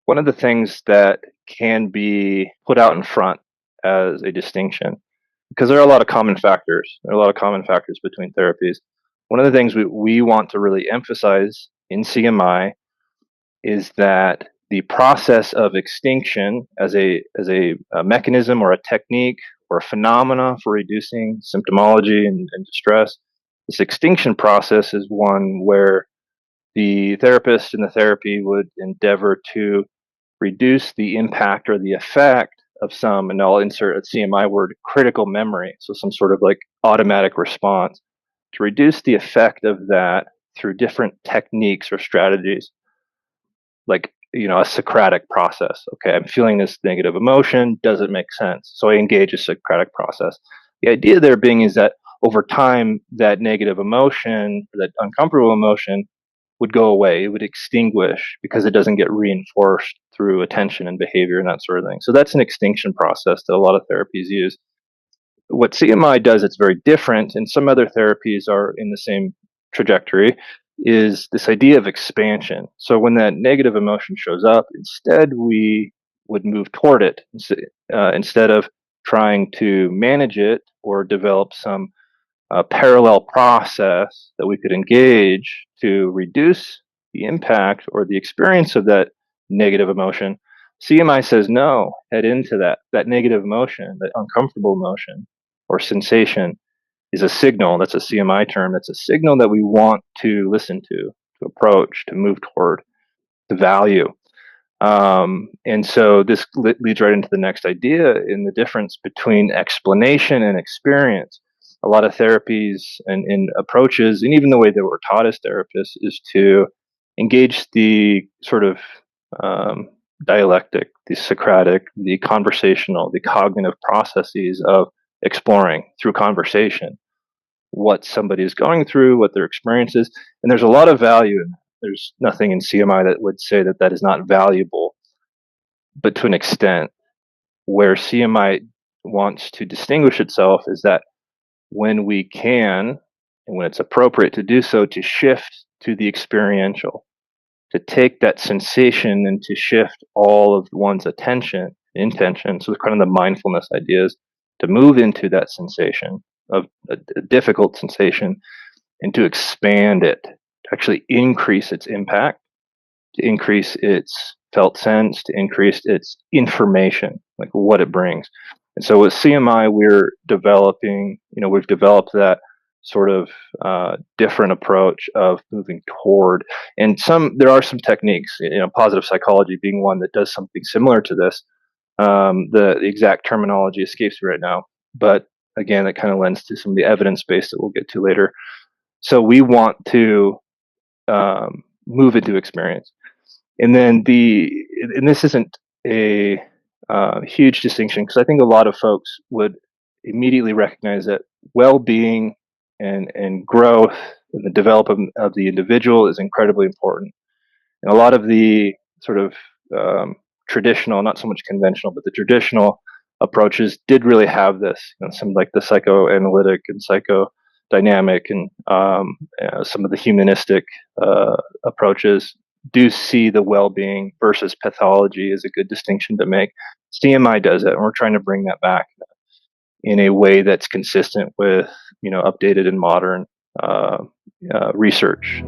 One of the things that can be put out in front as a distinction, because there are a lot of common factors. There are a lot of common factors between therapies. One of the things we want to really emphasize in CMI is that the process of extinction as a mechanism or a technique or a phenomena for reducing symptomology and distress, this extinction process is one where the therapist in the therapy would endeavor to reduce the impact or the effect of some, and I'll insert a CMI word, critical memory. So some sort of like automatic response to reduce the effect of that through different techniques or strategies, like, a Socratic process. Okay, I'm feeling this negative emotion. Does it make sense? So I engage a Socratic process. The idea there being is that over time, that negative emotion, that uncomfortable emotion, would go away. It would extinguish because it doesn't get reinforced through attention and behavior and that sort of thing. So that's an extinction process that a lot of therapies use. What CMI does, it's very different, and some other therapies are in the same trajectory, is this idea of expansion. So when that negative emotion shows up, instead we would move toward it instead of trying to manage it or develop some parallel process that we could engage to reduce the impact or the experience of that negative emotion. CMI says no, head into that negative emotion, that uncomfortable emotion or sensation is a signal. That's a CMI term. That's a signal that we want to listen to approach, to move toward, to value. And so this leads right into the next idea in the difference between explanation and experience. A lot of therapies and approaches, and even the way that we're taught as therapists, is to engage the sort of dialectic, the Socratic, the conversational, the cognitive processes of exploring through conversation what somebody is going through, what their experience is. And there's a lot of value in that. There's nothing in CMI that would say that that is not valuable, but to an extent. Where CMI wants to distinguish itself is that when we can, and when it's appropriate to do so, to shift to the experiential, to take that sensation and to shift all of one's attention, intention, so kind of the mindfulness ideas, to move into that sensation of a difficult sensation and to expand it, to actually increase its impact, to increase its felt sense, to increase its information, like what it brings. And so with CMI, we've developed that sort of different approach of moving toward. And there are some techniques, positive psychology being one that does something similar to this. The exact terminology escapes me right now, but again, that kind of lends to some of the evidence base that we'll get to later. So we want to move into experience. And then and this isn't a huge distinction because I think a lot of folks would immediately recognize that well-being and growth and the development of the individual is incredibly important. And a lot of the sort of traditional, not so much conventional, but the traditional approaches did really have this. Some like the psychoanalytic and psychodynamic and some of the humanistic approaches do see the well-being versus pathology as a good distinction to make. CMI does it, and we're trying to bring that back in a way that's consistent with updated and modern research.